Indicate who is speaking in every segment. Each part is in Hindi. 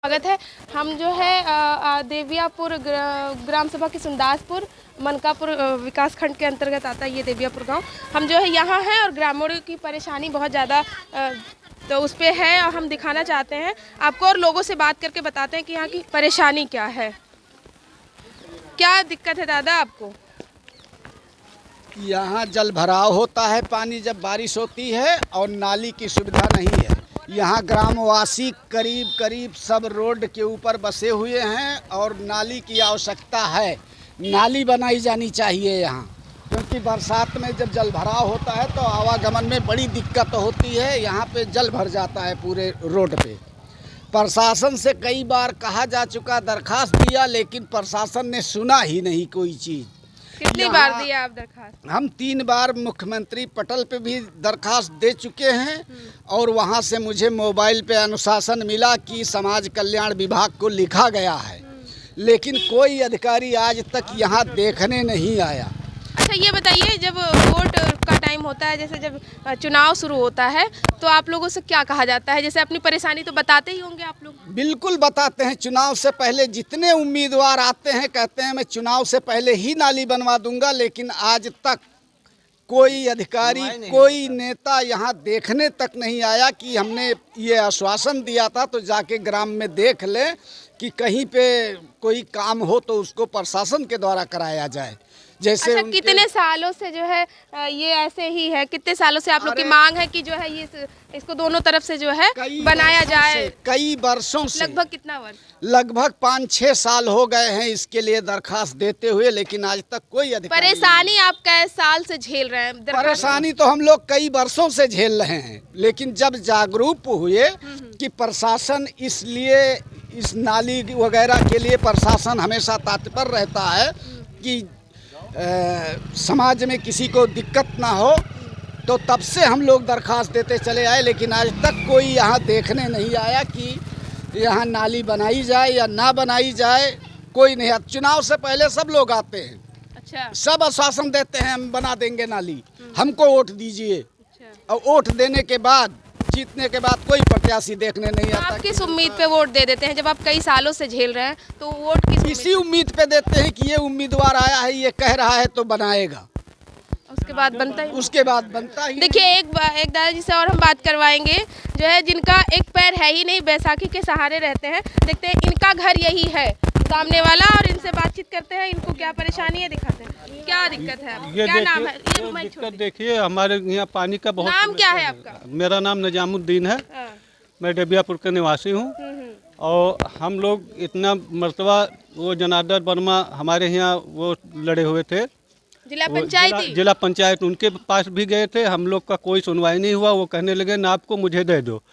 Speaker 1: स्वागत है। हम जो है देवियापुर ग्राम सभा के सुंदासपुर मनकापुर विकास खंड के अंतर्गत आता है ये देवियापुर गांव। हम जो है यहाँ हैं और ग्रामीणों की परेशानी बहुत ज़्यादा तो उस पे है और हम दिखाना चाहते हैं आपको और लोगों से बात करके बताते हैं कि यहाँ की परेशानी क्या है। क्या दिक्कत है दादा आपको?
Speaker 2: यहाँ जल भराव होता है, पानी जब बारिश होती है और नाली की सुविधा नहीं है। यहाँ ग्रामवासी करीब सब रोड के ऊपर बसे हुए हैं और नाली की आवश्यकता है। नाली बनाई जानी चाहिए यहाँ, क्योंकि बरसात में जब जल भराव होता है तो आवागमन में बड़ी दिक्कत होती है। यहाँ पे जल भर जाता है पूरे रोड पे। प्रशासन से कई बार कहा जा चुका, दरखास्त दिया, लेकिन प्रशासन ने सुना ही नहीं कोई चीज़।
Speaker 1: कितनी बार दिया आप दरखास्त?
Speaker 2: हम 3 बार मुख्यमंत्री पटल पे भी दरखास्त दे चुके हैं और वहाँ से मुझे मोबाइल पे अनुशासन मिला कि समाज कल्याण विभाग को लिखा गया है, लेकिन कोई अधिकारी आज तक यहाँ देखने नहीं आया।
Speaker 1: अच्छा ये बताइए, जब वोट का टाइम होता है, जैसे जब चुनाव शुरू होता है तो आप लोगों से क्या कहा जाता है? जैसे अपनी परेशानी तो बताते ही होंगे आप लोग।
Speaker 2: बिल्कुल बताते हैं। चुनाव से पहले जितने उम्मीदवार आते हैं कहते हैं मैं चुनाव से पहले ही नाली बनवा दूंगा, लेकिन आज तक कोई अधिकारी, कोई नेता यहाँ देखने तक नहीं आया कि हमने ये आश्वासन दिया था तो जाके ग्राम में देख लें कि कहीं पे कोई काम हो तो उसको प्रशासन के द्वारा कराया जाए। जैसे
Speaker 1: अच्छा, कितने सालों से जो है ये ऐसे ही है? कितने सालों से आप लोग की मांग है कि जो है ये इसको दोनों तरफ से जो है बनाया जाए?
Speaker 2: कई वर्षों से,
Speaker 1: लगभग कितना वर्ष?
Speaker 2: लगभग 5-6 साल हो गए हैं इसके लिए दरखास्त देते हुए, लेकिन आज तक कोई अधिकारी।
Speaker 1: परेशानी आप कै साल से झेल रहे हैं?
Speaker 2: परेशानी तो हम लोग कई वर्षों से झेल रहे हैं, लेकिन जब जागरूक हुए कि प्रशासन इसलिए इस नाली वगैरह के लिए प्रशासन हमेशा तत्पर रहता है कि समाज में किसी को दिक्कत ना हो, तो तब से हम लोग दरखास्त देते चले आए, लेकिन आज तक कोई यहाँ देखने नहीं आया कि यहाँ नाली बनाई जाए या ना बनाई जाए। कोई नहीं। चुनाव से पहले सब लोग आते हैं।
Speaker 1: अच्छा। सब
Speaker 2: आश्वासन देते हैं हम बना देंगे नाली, हमको वोट दीजिए।
Speaker 1: अच्छा।
Speaker 2: और वोट देने के बाद, जीतने के बाद कोई प्रत्याशी देखने नहीं आता।
Speaker 1: आप किस उम्मीद पे वोट दे देते हैं? जब आप कई सालों से झेल रहे हैं तो वोट
Speaker 2: इसी उम्मीद पे देते हैं कि ये उम्मीदवार आया है, ये कह रहा है तो बनाएगा।
Speaker 1: उसके बाद बनता ही? उसके बाद बनता
Speaker 2: ही।
Speaker 1: देखिए एक दादाजी से और हम बात करवाएंगे जो है जिनका एक पैर है ही नहीं, बैसाखी के सहारे रहते हैं। देखते हैं इनका घर यही है सामने वाला, और इनसे बातचीत करते हैं, इनको क्या परेशानी है दिखाते हैं। क्या दिक्कत है? क्या नाम है?
Speaker 3: ये दिक्कत देखिए, हमारे यहाँ पानी का बहुत।
Speaker 1: नाम क्या है आपका?
Speaker 3: मेरा नाम निजामुद्दीन है। मैं देवियापुर का निवासी हूँ। और हम लोग इतना मर्तबा वो जनार्दन वर्मा हमारे यहाँ वो लड़े हुए थे, जिला पंचायत, उनके पास भी गए थे। हम लोग का कोई सुनवाई नहीं हुआ। वो कहने लगे ना आपको मुझे दे दो।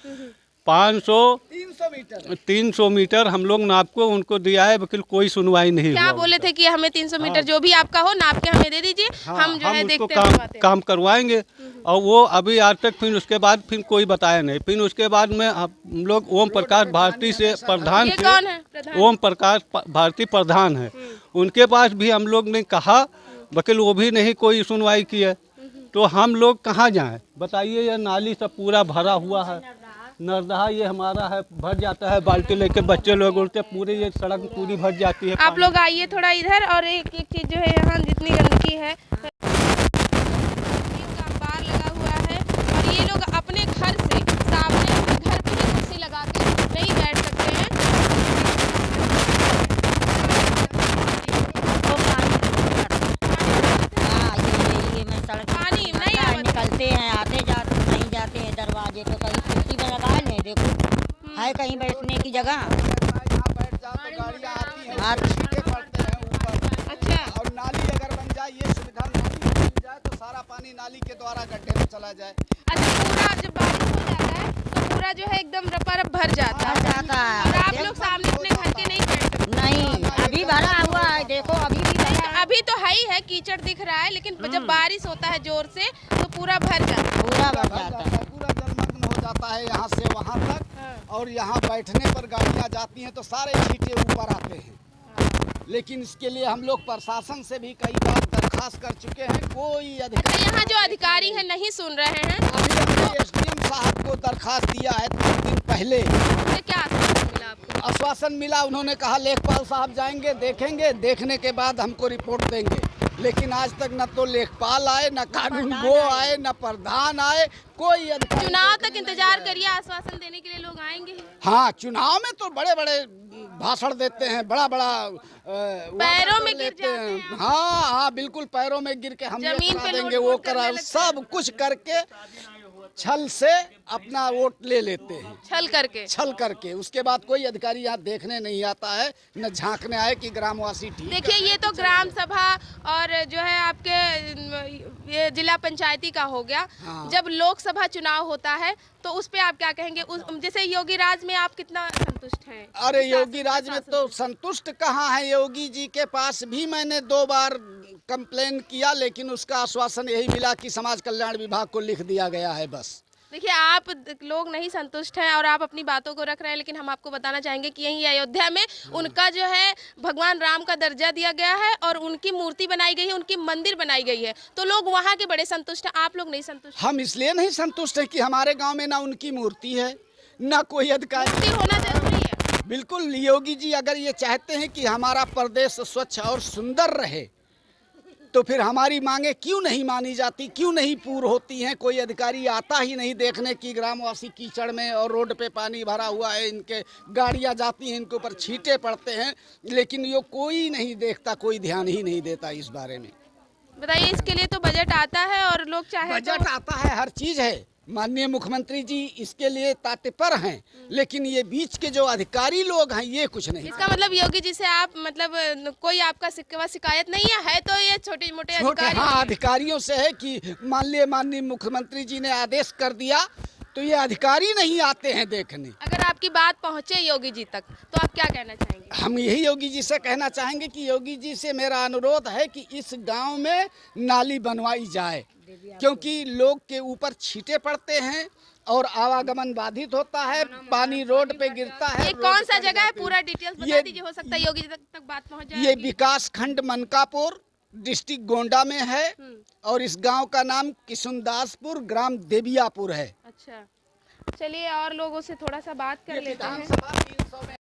Speaker 3: 300 मीटर हम लोग नाप को उनको दिया है, लेकिन कोई सुनवाई नहीं हुआ।
Speaker 1: क्या बोले थे कि हमें 300 मीटर जो भी आपका हो नाप के हमें दे दीजिए। हम जो है देखते हैं
Speaker 3: काम करवाएंगे। और वो अभी आज तक फिर उसके बाद फिर कोई बताया नहीं। फिर उसके बाद में हम लोग ओम प्रकाश भारती से प्रधान थे।
Speaker 1: कौन है?
Speaker 3: ओम प्रकाश भारती प्रधान है, उनके पास भी हम लोग ने कहा, वकील वो भी नहीं कोई सुनवाई की है। तो हम लोग कहाँ जाएं बताइए? ये नाली सब पूरा भरा हुआ है। नरदहा ये हमारा है, भर जाता है, बाल्टी लेके बच्चे लोग उड़ते, पूरी ये सड़क पूरी भर जाती है।
Speaker 1: आप लोग आइए थोड़ा इधर, और एक चीज जो है यहाँ जितनी गंदगी है, बार लगा हुआ है, और ये लोग अपने घर से सामने अपने घर की कुर्सी लगा के नहीं बैठ सकते हैं। पानी नहीं
Speaker 4: निकलते हैं, आते जाते नहीं जाते हैं दरवाजे पे, कहीं कुर्सी में लगा लें, देखो है कहीं बैठने की जगह।
Speaker 1: अच्छा।
Speaker 2: और नाली अगर बन जाए, ये सुविधा नाली बन जाए तो सारा पानी नाली के द्वारा गड्ढे में चला जाए।
Speaker 1: अच्छा, पूरा जब बारिश हो जाता है तो पूरा जो है एकदम रपारप भर जाता है। और आप लोग सामने अपने घर के नहीं बैठ सकते?
Speaker 4: नहीं, अभी भरा हुआ है, देखो अभी भी भरा है।
Speaker 1: अभी तो है ही है, कीचड़ दिख रहा है, लेकिन जब बारिश होता है जोर से तो पूरा भर जाता है।
Speaker 4: पूरा भर जाता है,
Speaker 2: पूरा जलमग्न हो जाता है यहाँ से वहाँ तक। और यहाँ बैठने पर गाड़ियाँ जाती हैं तो सारे छींटे ऊपर आते हैं। लेकिन इसके लिए हम लोग प्रशासन से भी कई बार दरखास्त कर चुके हैं, कोई अधिकारी।
Speaker 1: यहाँ जो अधिकारी हैं नहीं सुन रहे हैं।
Speaker 2: एसडीएम साहब को दरखास्त दिया है 3 दिन पहले।
Speaker 1: क्या आश्वासन मिला आपको?
Speaker 2: आश्वासन मिला, उन्होंने कहा लेखपाल साहब जाएंगे, देखेंगे, देखने के बाद हमको रिपोर्ट देंगे। लेकिन आज तक न तो लेखपाल आए, न कानून गो आए, न प्रधान आए, कोई अधिकारी।
Speaker 1: चुनाव तक इंतजार करिए, आश्वासन देने के लिए लोग आएंगे ही।
Speaker 2: हाँ, चुनाव में तो बड़े बड़े भाषण देते हैं, बड़ा बड़ा
Speaker 1: पैरों में गिर जाते हैं।
Speaker 2: हाँ हाँ, बिल्कुल पैरों में गिर के हम ये
Speaker 1: जमीन
Speaker 2: करा
Speaker 1: पे
Speaker 2: देंगे,
Speaker 1: लूट-फूट
Speaker 2: वो
Speaker 1: करने
Speaker 2: करा,
Speaker 1: लगते
Speaker 2: सब कुछ करके छल से अपना वोट ले लेते हैं। छल करके उसके बाद कोई अधिकारी यहाँ देखने नहीं आता है, न झांकने आए कि ग्रामवासी ठीक है।
Speaker 1: देखिए, ये तो ग्राम सभा और जो है आपके ये जिला पंचायती का हो गया।
Speaker 2: हाँ।
Speaker 1: जब लोकसभा चुनाव होता है तो उस पे आप क्या कहेंगे? जैसे योगी राज में आप कितना संतुष्ट हैं?
Speaker 2: अरे योगी राज में तो संतुष्ट कहाँ है, योगी जी के पास भी मैंने 2 बार कंप्लेन किया, लेकिन उसका आश्वासन यही मिला कि समाज कल्याण विभाग को लिख दिया गया है बस।
Speaker 1: देखिए, आप लोग नहीं संतुष्ट हैं और आप अपनी बातों को रख रहे हैं, लेकिन हम आपको बताना चाहेंगे कि यहीं अयोध्या में उनका जो है भगवान राम का दर्जा दिया गया है और उनकी मूर्ति बनाई गई है, उनकी मंदिर बनाई गई है, तो लोग वहाँ के बड़े संतुष्ट हैं। आप लोग नहीं संतुष्ट?
Speaker 2: हम इसलिए नहीं संतुष्ट हैं कि हमारे गांव में ना उनकी मूर्ति है, ना कोई अधिकारी।
Speaker 1: मूर्ति होना जरूरी है।
Speaker 2: बिल्कुल, योगी जी अगर ये चाहते हैं कि हमारा प्रदेश स्वच्छ और सुंदर रहे, तो फिर हमारी मांगे क्यों नहीं मानी जाती, क्यों नहीं पूर्ण होती हैं? कोई अधिकारी आता ही नहीं देखने की ग्रामवासी कीचड़ में और रोड पे पानी भरा हुआ है, इनके गाड़ियां जाती हैं, इनके ऊपर छींटे पड़ते हैं, लेकिन ये कोई नहीं देखता, कोई ध्यान ही नहीं देता इस बारे में।
Speaker 1: बताइए, इसके लिए तो बजट आता है और लोग चाहे
Speaker 2: बजट आता है, हर चीज़ है, माननीय मुख्यमंत्री जी इसके लिए तत्पर हैं, लेकिन ये बीच के जो अधिकारी लोग हैं ये कुछ नहीं।
Speaker 1: इसका मतलब योगी जी से आप मतलब कोई आपका शिकायत नहीं है तो ये छोटे मोटे अधिकारी?
Speaker 2: हाँ, अधिकारियों से है कि माननीय मुख्यमंत्री जी ने आदेश कर दिया तो ये अधिकारी नहीं आते हैं देखने।
Speaker 1: अगर आपकी बात पहुंचे योगी जी तक तो आप क्या कहना चाहेंगे?
Speaker 2: हम यही योगी जी से कहना चाहेंगे कि योगी जी से मेरा अनुरोध है कि इस गांव में नाली बनवाई जाए, क्योंकि लोग के ऊपर छींटे पड़ते हैं और आवागमन बाधित होता है, पानी रोड पे गिरता है।
Speaker 1: ये कौन सा जगह है, पूरा डिटेल्स बता दीजिए, हो सकता है योगी जी तक बात पहुंच जाए।
Speaker 2: ये विकास खंड मनकापुर, डिस्ट्रिक्ट गोंडा में है और इस गांव का नाम किशुनदासपुर, ग्राम देवियापुर है।
Speaker 1: अच्छा, चलिए और लोगों से थोड़ा सा बात कर लेते हैं।